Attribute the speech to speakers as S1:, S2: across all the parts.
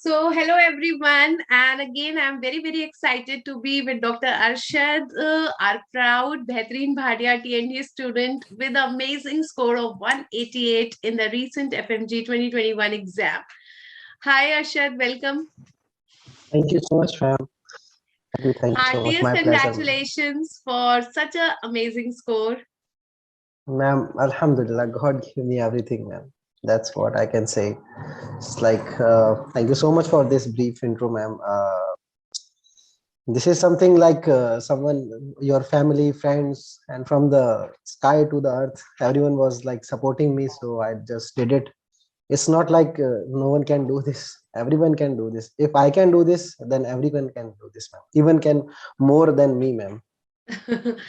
S1: Hello everyone, and again, I'm very excited to be with Dr. Arshad, our proud Behtareen Bhatia TND student with amazing score of 188 in the recent FMG 2021 exam. Hi Arshad, welcome.
S2: Thank you so much, ma'am. Thank you so much.
S1: Heartiest
S2: My pleasure,
S1: congratulations for such an amazing score.
S2: ma'am. Alhamdulillah, God gave me everything, ma'am. That's what I can say. It's like, thank you so much for this brief intro, ma'am. This is something like someone, your family, friends, and from the sky to the earth, everyone was like supporting me. So I just did it. It's not like no one can do this. Everyone can do this. If I can do this, then everyone can do this, ma'am. Even can more than me, ma'am.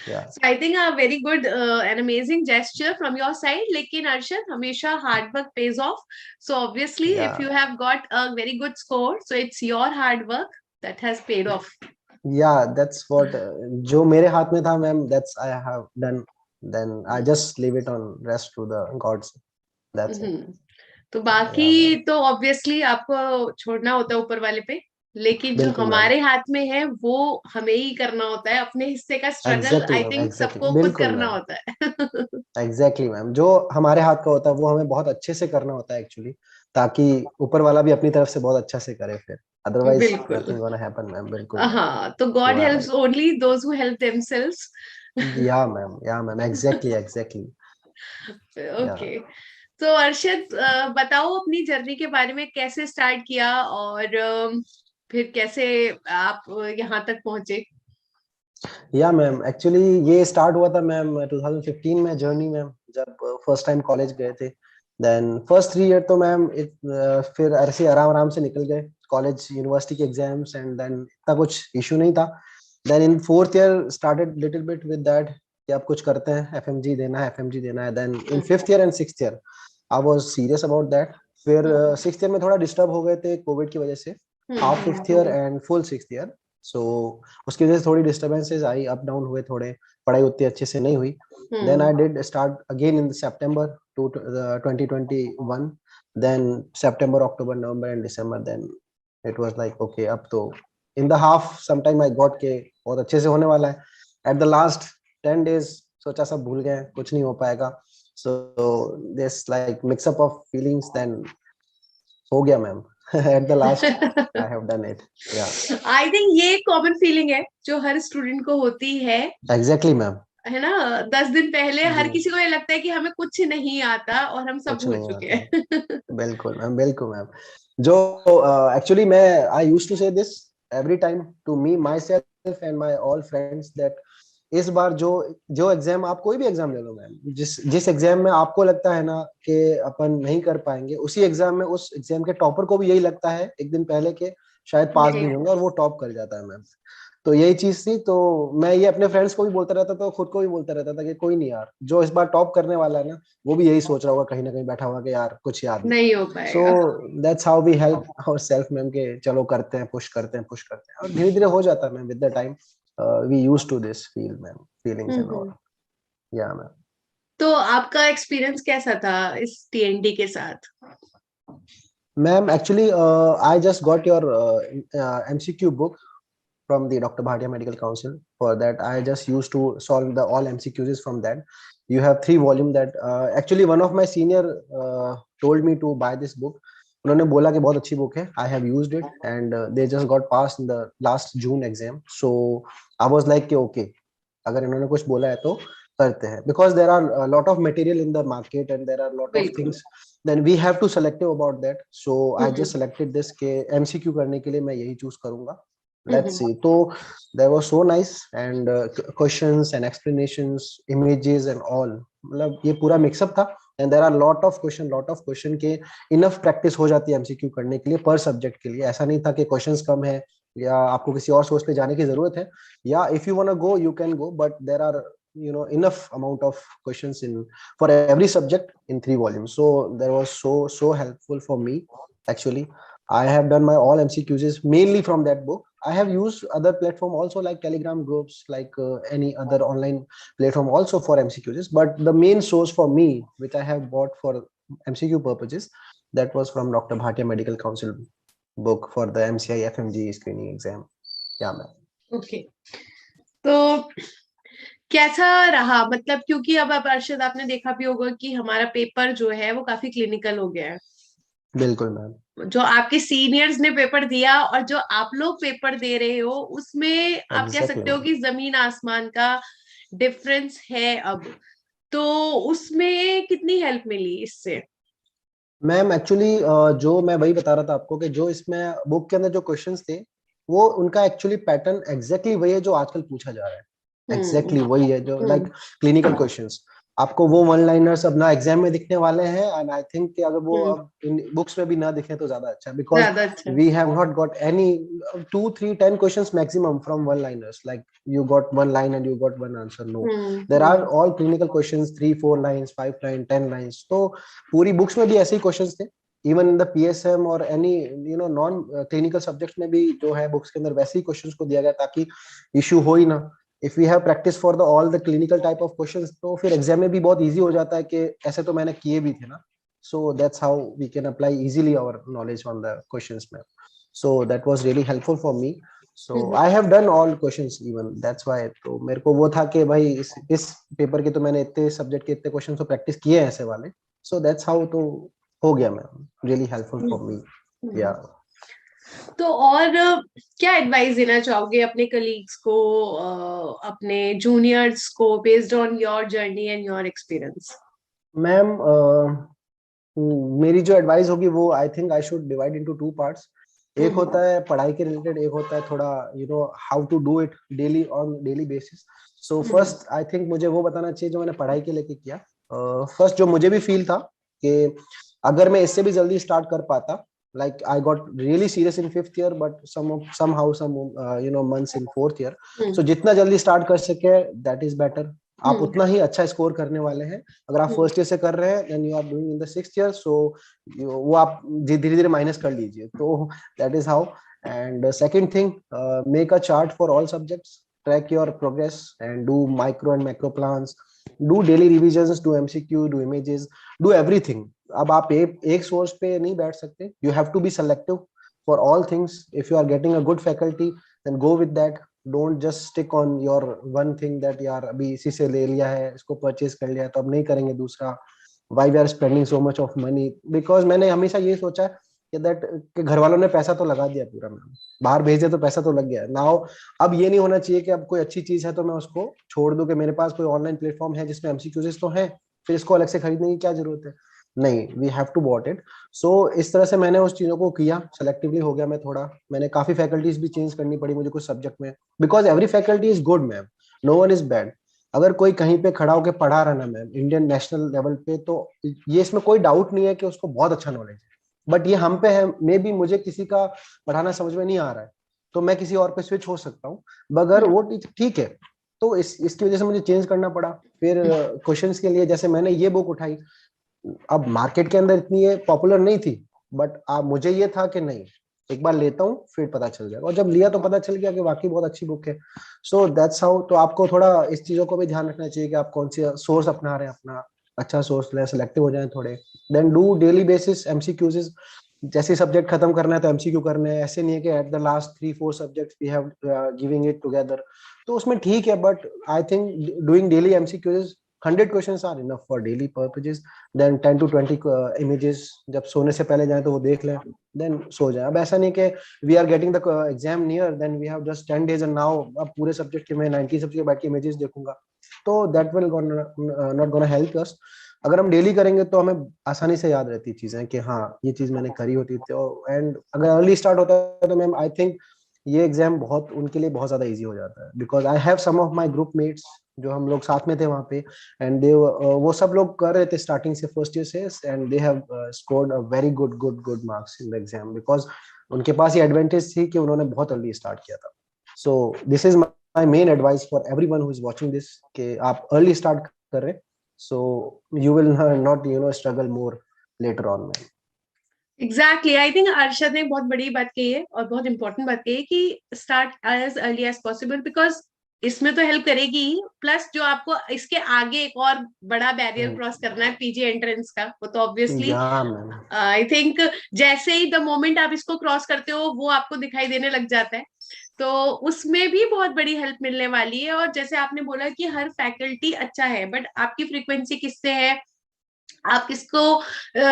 S2: Yeah.
S1: So I think a very good and amazing gesture from your side. लेकिन अर्शद हमेशा hard work pays off. So obviously, if
S2: Yeah.
S1: you have got a very good score, so it's your hard work that has paid off.
S2: Yeah, that's what जो मेरे हाथ में था, ma'am. That's I have done. Then I just leave it on rest to the gods. That's it.
S1: तो
S2: Yeah,
S1: बाकी
S2: ma'am.
S1: तो obviously आपको छोड़ना होता है ऊपर वाले पे, लेकिन जो
S2: बिल्कुल, मैम.
S1: हमारे हाथ में है वो हमें ही करना होता है. अपने हिस्से का स्ट्रगल
S2: Exactly,
S1: आई
S2: मैम.
S1: Think
S2: Exactly.
S1: सबको खुद
S2: बिल्कुल,
S1: करना
S2: मैम.
S1: होता है.
S2: Exactly, ma'am. जो हमारे हाथ का होता है वो हमें बहुत अच्छे से करना होता है एक्चुअली, ताकि ऊपर वाला भी अपनी तरफ से बहुत अच्छा से करे फिर. Otherwise,
S1: बिल्कुल.
S2: nothing gonna happen, ma'am. बिल्कुल, मैम.
S1: हाँ, तो God
S2: You are
S1: helps
S2: right.
S1: Only those who help themselves.
S2: Yeah, ma'am. Yeah, ma'am. Exactly, exactly. Yeah.
S1: Okay. तो अर्शद, बताओ अपनी जर्नी के बारे में, कैसे स्टार्ट किया और फिर कैसे आप यहाँ तक पहुंचे.
S2: या मैम, एक्चुअली ये स्टार्ट हुआ था मैम 2015 में जर्नी, मैम. जब फर्स्ट टाइम कॉलेज गए थे. देन फर्स्ट 3 ईयर तो मैम फिर ऐसे आराम आराम से निकल गए. कॉलेज यूनिवर्सिटी के एग्जाम्स एंड देन इतना कुछ इशू नहीं था. Then in fourth year started little bit with that कि आप कुछ करते हैं, एफएमजी देना है, एफएमजी देना है. Then in fifth year and sixth year I was serious about that. फिर सिक्स्थ ईयर में थोड़ा डिस्टर्ब हो गए थे कोविड की वजह से. Half fifth year and full sixth year. So उसकी वजह से थोड़ी डिस्टर्बेंसेस आई, अप डाउन हुए थोड़े. पढ़ाई उतनी अच्छे से नहीं हुई. Then I did start again in September 2021. Then September, October, November and December. Then it was like okay, अब तो in the half sometime I got के बहुत अच्छे से होने वाला है. एट द लास्ट 10 days सोचा सब भूल गए, कुछ नहीं हो पाएगा. So this like mixup of feelings. Then हो गया ma'am. At the last I have done it. Yeah
S1: I think ये कॉमन फीलिंग है जो हर स्टूडेंट को होती है.
S2: Exactly ma'am.
S1: है ना. 10 दिन पहले हर
S2: जी.
S1: किसी को ये लगता है कि हमें कुछ नहीं आता और हम सब
S2: कुछ
S1: भूल
S2: नहीं
S1: चुके
S2: आता.
S1: हैं.
S2: बिल्कुल मैम, बिल्कुल मैम. जो एक्चुअली मैं I used to say this every time to me myself and my all friends that इस बार जो जो एग्जाम, आप कोई भी एग्जाम ले लो मैम, जिस जिस एग्जाम में आपको लगता है ना कि अपन नहीं कर पाएंगे, उसी एग्जाम में उस एग्जाम के टॉपर को भी यही लगता है एक दिन पहले के शायद पास भी नहीं होंगे, और वो टॉप कर जाता है मैम. तो यही चीज थी. तो मैं ये अपने फ्रेंड्स को भी बोलता रहता था, खुद को भी बोलता रहता था कि कोई नहीं यार, जो इस बार टॉप करने वाला है ना, वो भी यही सोच रहा होगा कहीं ना कहीं बैठा हुआ कि यार कुछ याद नहीं.
S1: नहीं हो
S2: सो
S1: पाएगा.
S2: That's how we help our self ma'am, के चलो करते हैं, पुश करते हैं, पुश करते हैं, और धीरे धीरे हो जाता है ma'am. With the time we used to this feel ma'am, feelings and all. Yeah ma'am.
S1: तो आपका एक्सपीरियंस कैसा था इस टीएनडी के साथ.
S2: Ma'am, actually, I just got your MCQ book from the Dr. Bhatia Medical Council. For that, I just used to solve the all MCQs from that. You have 3 volume that actually one of my senior told me to buy this book. उन्होंने बोला कि बहुत अच्छी book है. I have used it and they just got passed in the last June exam. So I was like कि okay, अगर इन्होंने कुछ बोला है तो करते हैं, because there are a lot of material in the market and there are a lot of
S1: बिल्कुल.
S2: things. Then we have to selective about that. So I just selected this के MCQ करने के लिए मैं यही choose करूंगा. Let's see. तो that was so nice and questions and explanations, images and all. मतलब ये पूरा mixup था. And there are lot of question के enough practice हो जाती है MCQ करने के लिए per subject के लिए. ऐसा नहीं था कि questions कम है या आपको किसी और सोर्स पे जाने की जरूरत है. या if you wanna go, you can go, but there are enough amount of questions in for every subject in 3 volumes. So that was so helpful for me. Actually, I have done my all MCQs mainly from that book. I have used other platform also like Telegram groups, like any other online platform also for MCQs. But the main source for me, which I have bought for MCQ purposes, that was from Dr. Bhatia Medical Council book for the MCI FMG screening exam. Yeah, ma'am.
S1: Okay, तो कैसा रहा, मतलब क्योंकि अब अर्शद आपने देखा भी होगा कि हमारा पेपर जो है वो काफी क्लिनिकल हो गया है।
S2: बिल्कुल मैम।
S1: जो आपके सीनियर्स ने पेपर दिया और जो आप लोग पेपर दे रहे हो, उसमें आप कह
S2: एग्जैक्टली
S1: सकते हो
S2: मैम।
S1: कि जमीन आसमान का डिफरेंस है अब। तो उसमें कितनी हेल्प मिली इससे?
S2: मैम एक्चुअली जो मैं वही बता रहा था आपको कि जो इसमें बुक के अंदर जो क्वेश्चंस थे वो उनका एक्चुअली पैटर्न एग्जैक्टली वही है जो आजकल पूछा जा रहा है।
S1: हम्म।
S2: एग्जैक्टली वही है जो लाइक
S1: हम्म।
S2: Clinical questions. आपको वो वन लाइनर्स अब ना एग्जाम में दिखने वाले हैं एंड आई थिंक कि अगर वो
S1: हम्म।
S2: अब इन बुक्स में भी ना दिखे तो ज्यादा अच्छा है बिकॉज
S1: ज्यादा अच्छा।
S2: We have not got any 2 3 10 questions maximum from one liners like you got one line and you got one answer. No, there are
S1: hmm.
S2: All clinical questions 3 4 lines 5 line 10 lines. तो पूरी books में भी ऐसे ही questions थे। Even in the PSM और any non clinical subjects में भी जो है बुक्स के अंदर वैसे ही क्वेश्चंस को दिया गया ताकि इशू हो ही ना। If we have practice for the all the clinical type of questions तो फिर एग्जाम में भी बहुत इजी हो जाता है कि ऐसे तो मैंने किए भी थे ना। So that's how we can apply easily our knowledge on the questions में। So that was really helpful for me. So
S1: hmm.
S2: I have done all questions even that's why. तो मेरे को वो था कि भाई इस पेपर के तो मैंने इतने सब्जेक्ट के इतने क्वेश्चन तो प्रैक्टिस किए हैं ऐसे वाले। सो दैट्स हाउ तो हो गया मैम। रियली हेल्पफुल फॉर मी। या
S1: हम्म। तो और क्या एडवाइस देना चाहोगे अपने कलीग्स को, अपने जूनियर्स को, based on your journey and your experience?
S2: Ma'am मेरी जो एडवाइस होगी वो I think I should divide into 2 parts. एक
S1: हम्म।
S2: होता है पढ़ाई के रिलेटेड, एक होता है थोड़ा how to do it daily on daily basis. So
S1: hmm.
S2: First I think मुझे वो बताना चाहिए जो मैंने पढ़ाई के लेके किया। फर्स्ट जो मुझे भी फील था कि अगर मैं इससे भी जल्दी स्टार्ट कर पाता like I got really serious in 5th year but somehow some months in 4th year.
S1: Hmm.
S2: So जितना जल्दी स्टार्ट कर सके दैट इज बेटर। आप
S1: हम्म।
S2: उतना ही अच्छा स्कोर करने वाले हैं। अगर आप
S1: हम्म।
S2: फर्स्ट ईयर से कर रहे हैं then you are doing in the 6th year. So वो आप धीरे धीरे माइनस कर लीजिए। तो that is how. And second thing, make a chart for all subjects, track your progress and do micro and macro plans, do daily revisions, do MCQ, do images, do everything। अब आप एक source पे नहीं बैठ सकते। you have to be selective for all things। if you are getting a good faculty then go with that। Don't just stick on your one thing that यार अभी इसी से ले लिया है, इसको परचेज कर लिया तो अब नहीं करेंगे दूसरा। Why we are spending so much of money. Because मैंने हमेशा ये सोचा कि दैट कि घर वालों ने पैसा तो लगा दिया पूरा, मैम बाहर भेज दिया तो पैसा तो लग गया नाउ। अब ये नहीं होना चाहिए कि अब कोई अच्छी चीज है तो मैं उसको छोड़ दूं कि मेरे पास कोई ऑनलाइन प्लेटफॉर्म है जिसमें MCQs तो है, फिर इसको अलग से खरीदने की क्या जरूरत है। नहीं, we have to bought it. So इस तरह से मैंने उस चीजों को किया, सेलेक्टिवली हो गया मैं थोड़ा। मैंने काफी फैकल्टीज भी चेंज करनी पड़ी मुझे कुछ सब्जेक्ट में because every faculty is good ma'am, no one is bad. अगर कोई कहीं पे खड़ा होकर पढ़ा रहा ना मैम इंडियन नेशनल लेवल पे तो ये इसमें कोई डाउट नहीं है कि उसको बहुत अच्छा नॉलेज है। बट ये हम पे है, मे बी मुझे किसी का पढ़ाना समझ में नहीं आ रहा है तो मैं किसी और पे स्विच हो सकता हूँ, मगर वो ठीक है। तो इसकी वजह से मुझे चेंज करना पड़ा। फिर क्वेश्चंस के लिए जैसे मैंने ये बुक उठाई, अब मार्केट के अंदर इतनी ये पॉपुलर नहीं थी बट अब मुझे ये था कि नहीं एक बार लेता हूँ फिर पता चल जाएगा, और जब लिया तो पता चल गया कि वाकई बहुत अच्छी बुक है। सो दैट्स हाउ। तो आपको थोड़ा इस चीजों को भी ध्यान रखना चाहिए कि आप कौन सी सोर्स अपना रहे हैं, अपना अच्छा सोर्स लें, सिलेक्टिव हो जाए थोड़े। Then do daily basis MCQs। जैसे सब्जेक्ट खत्म करना है तो MCQ करने हैं, ऐसे नहीं है कि at the last 3 4 subjects we have giving it together. तो उसमें ठीक है but I think doing daily MCQs 100 questions are enough for daily purposes. Then 10 to 20 images जब सोने से पहले जाए तो वो देख लें देन सो जाए। अब ऐसा नहीं कि we are getting the exam near then we have just 10 days and now अब पूरे सब्जेक्ट के मैं 90 सब्जेक्ट के बैठ के इमेजेस देखूंगा तो that will not gonna help us. अगर हम डेली करेंगे तो हमें आसानी से याद रहती चीजें कि हाँ ये चीज मैंने करी होती थी। एंड अगर अर्ली स्टार्ट होता है तो मैम आई थिंक ये एग्जाम बहुत उनके लिए बहुत ज्यादा इजी हो जाता है because I have some of my group mates जो हम लोग साथ में थे वहाँ पे एंड दे वो सब लोग कर रहे थे स्टार्टिंग से फर्स्ट ईयर से and they have scored a very good marks in the exam because उनके पास ये एडवांटेज थी कि उन्होंने बहुत अर्ली स्टार्ट किया था। So this is my main advice for everyone who is watching this कि आप अर्ली स्टार्ट कर रहे so you will not struggle more later on man।
S1: Exactly, I think Arshad ने बहुत बड़ी बात कही है और बहुत इंपॉर्टेंट बात कही है कि start as early as possible, because इसमें तो हेल्प करेगी ही, प्लस जो आपको इसके आगे एक और बड़ा बैरियर क्रॉस करना है पीजी एंट्रेंस का, वो तो ऑब्वियसली
S2: या मैम
S1: आई थिंक जैसे ही द मोमेंट आप इसको क्रॉस करते हो वो आपको दिखाई देने लग जाता है, तो उसमें भी बहुत बड़ी हेल्प मिलने वाली है। और जैसे आपने बोला कि हर फैकल्टी अच्छा है, बट आपकी फ्रीक्वेंसी किससे है, आप किसको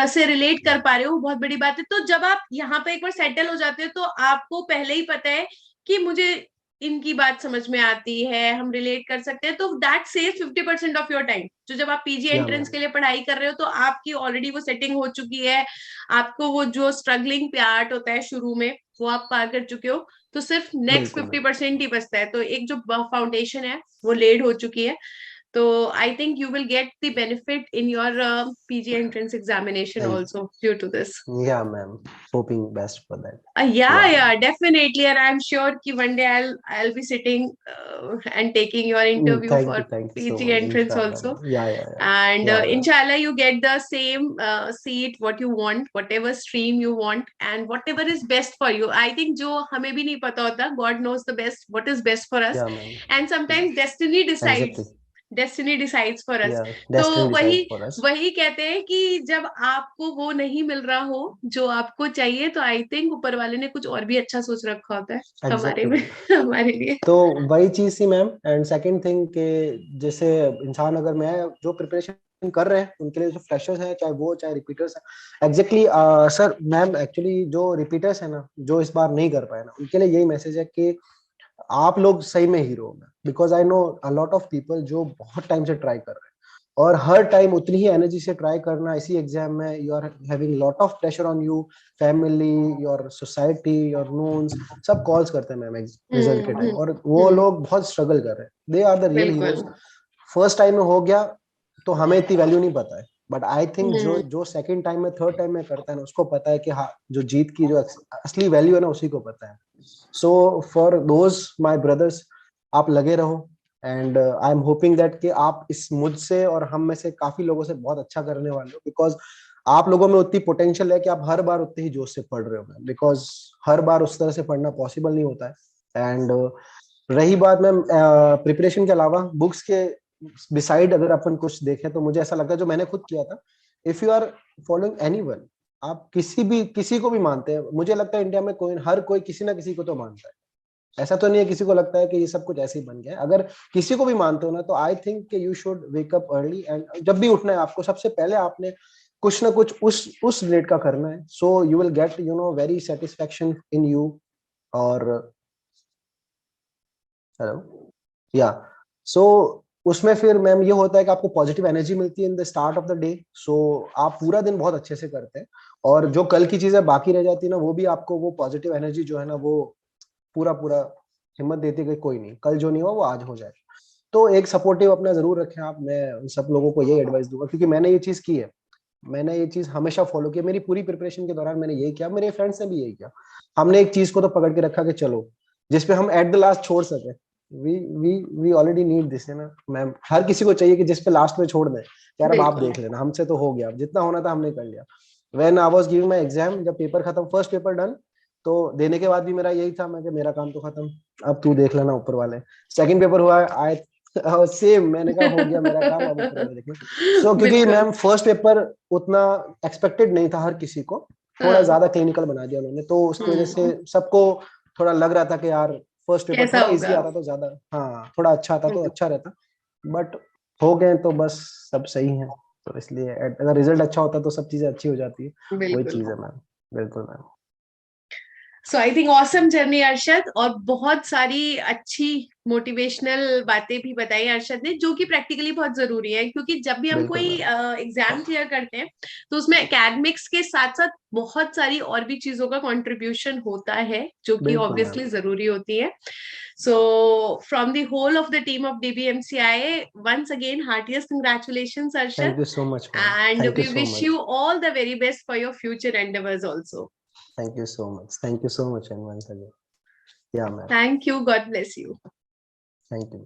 S1: से रिलेट कर पा रहे हो, बहुत बड़ी बात है। तो जब आप यहाँ पे एक बार सेटल हो जाते हो तो आपको पहले ही पता है कि मुझे इनकी बात समझ में आती है, हम रिलेट कर सकते हैं, तो that saves 50% of your time. तो जब आप पीजी
S2: या
S1: एंट्रेंस
S2: मैम
S1: के लिए पढ़ाई कर रहे हो तो आपकी ऑलरेडी वो सेटिंग हो चुकी है, आपको वो जो स्ट्रगलिंग पार्ट होता है शुरू में वो आप पार कर चुके हो, तो सिर्फ नेक्स्ट
S2: बिल्कुल
S1: 50% ही बचता है। तो एक जो फाउंडेशन है वो लेड हो चुकी है। तो I think you will get the benefit in your PG entrance examination
S2: ma'am.
S1: also due to this.
S2: Yeah, ma'am. Hoping best for that.
S1: Yeah,
S2: Yeah, ma'am.
S1: yeah, definitely, and I'm sure कि one day I'll be sitting and taking your interview for
S2: Thank you so
S1: PG
S2: much.
S1: entrance
S2: Inshallah,
S1: also,
S2: ma'am. Yeah.
S1: and
S2: Yeah, ma'am.
S1: inshallah you get the same seat what you want, whatever stream you want, and whatever is best for you. I think जो हमें भी नहीं पता होता, God knows the best what is best for us,
S2: Yeah, ma'am.
S1: and sometimes destiny
S2: Exactly.
S1: decides, destiny decides for us.
S2: Yeah,
S1: तो
S2: destiny
S1: वही
S2: decides for us.
S1: वही कहते हैं कि जब आपको वो नहीं मिल रहा हो जो आपको चाहिए, तो आई थिंक ऊपर वाले ने कुछ और भी अच्छा सोच रखा होता है हमारे
S2: Exactly,
S1: में
S2: ma'am.
S1: हमारे लिए।
S2: तो वही चीज थी मैम। एंड सेकंड थिंग कि जैसे इंसान, अगर मैं जो प्रिपरेशन कर रहे हैं उनके लिए, जो फ्रेशर्स हैं चाहे वो चाहे रिपीटर्स हैं, एग्जैक्टली सर मैम, एक्चुअली जो रिपीटर्स हैं ना, जो इस बार नहीं कर पाए ना, उनके लिए यही मैसेज है कि आप लोग सही में हीरो हो। Because I know a lot of people जो बहुत टाइम से ट्राई कर रहे हैं, और हर टाइम उतनी ही एनर्जी से ट्राई करना, इसी एग्जाम में you are having lot of pressure on you, family, your society, your knowns, सब कॉल्स करते हैं मैम रिजल्ट के टाइम, और वो
S1: हम्म,
S2: लोग बहुत स्ट्रगल कर रहे हैं। दे आर द रियल
S1: बिल्कुल।
S2: हीरोज। फर्स्ट टाइम में हो गया तो हमें इतनी वैल्यू नहीं पता है, बट आई थिंक जो
S1: हम्म,
S2: जो सेकंड टाइम में, थर्ड टाइम में करता है ना, उसको पता है कि हाँ, जो जीत की जो असली वैल्यू है ना, उसी को पता है। So for those my brothers, आप लगे रहो, and I am hoping that कि आप इस मुझसे और हम में से काफी लोगों से बहुत अच्छा करने वाले हो, बिकॉज आप लोगों में उतनी पोटेंशियल है कि आप हर बार उतने ही जोश से पढ़ रहे हो मैम, बिकॉज हर बार उस तरह से पढ़ना पॉसिबल नहीं होता है। एंड रही बात मैम प्रिपरेशन के अलावा बुक्स के बिसाइड, अगर अपन कुछ देखें तो मुझे ऐसा लगता है, जो मैंने खुद किया था, if you are following anyone, आप किसी को भी मानते हैं, मुझे लगता है इंडिया में हर कोई किसी ना किसी को तो मानता है। ऐसा तो नहीं है किसी को लगता है कि ये सब कुछ ऐसे ही बन गया है। अगर किसी को भी मानते हो ना, तो आई थिंक कि you should wake up early, and जब भी उठना है आपको, सबसे पहले आपने कुछ ना कुछ उस रिलेट का करना है। So you will get very satisfaction in you. और हेलो, या सो उसमें फिर मैम ये होता है कि आपको पॉजिटिव एनर्जी मिलती है in the start of the day. So आप पूरा दिन बहुत अच्छे से करते हैं, और जो कल की चीजें बाकी रह जाती है ना, वो भी आपको वो पॉजिटिव एनर्जी जो है ना, वो पूरा पूरा हिम्मत देती है कि कोई नहीं, कल जो नहीं हुआ वो आज हो जाए। तो एक सपोर्टिव अपना जरूर रखें आप। मैं उन सब लोगों को यही एडवाइस दूंगा, क्योंकि मैंने ये चीज की है, मैंने ये चीज हमेशा फॉलो की। मेरी पूरी प्रिपरेशन के दौरान मैंने यही किया, मेरे फ्रेंड्स ने भी यही किया। हमने एक चीज को तो पकड़ के रखा कि चलो, जिसपे हम एट द लास्ट छोड़ सके। We we already need this, है ना मैम। हर किसी को चाहिए कि जिसपे लास्ट में छोड़ दें, यार अब आप
S1: बिल्कुल।
S2: देख लेना, हमसे तो हो गया, जितना होना था हमने कर लिया। When I was giving my exam, जब पेपर खत्म, फर्स्ट पेपर डन, तो देने के बाद भी मेरा यही था, मैं कि मेरा काम तो खत्म, अब तू देख लेना ऊपर वाले। सेकंड पेपर हुआ, आई सेम, मैंने कहा हो गया मेरा काम, अब ऊपर वाले देखना। सो क्योंकि
S1: बिल्कुल।
S2: मैम फर्स्ट पेपर उतना एक्सपेक्टेड नहीं था हर किसी को, थोड़ा
S1: हाँ।
S2: ज्यादा क्लिनिकल बना दिया उन्होंने, तो उसकी वजह से सबको थोड़ा लग रहा था कि यार फर्स्ट पेपर
S1: कैसा
S2: थोड़ा इजी
S1: होगा।
S2: आता तो ज्यादा, हाँ थोड़ा अच्छा आता तो अच्छा रहता, बट हो गए तो बस सब सही है। तो इसलिए अगर रिजल्ट अच्छा होता तो सब चीजें अच्छी हो जाती है। वही
S1: बिल्कुल।
S2: चीज है मैम। बिल्कुल ma'am.
S1: So I think awesome journey Arshad, और बहुत सारी अच्छी मोटिवेशनल बातें भी बताई अरशद ने, जो कि प्रैक्टिकली बहुत जरूरी है, क्योंकि जब भी हम
S2: बिल्कुल
S1: कोई
S2: मैम।
S1: एग्जाम क्लियर करते हैं तो उसमें एकेडमिक्स के साथ साथ बहुत सारी और भी चीजों का कंट्रीब्यूशन होता है, जो कि
S2: बिल्कुल
S1: ऑब्वियसली
S2: मैम।
S1: जरूरी होती है। So, from the whole of the team of DBMCI, once again, heartiest congratulations,
S2: thank
S1: Arshad,
S2: you so much ma'am.
S1: and
S2: thank you
S1: we
S2: so
S1: wish
S2: much.
S1: you all the very best for your future endeavors also.
S2: Thank you so much. Thank you so much and once again. Yeah ma'am.
S1: Thank you. God bless you.
S2: Thank you.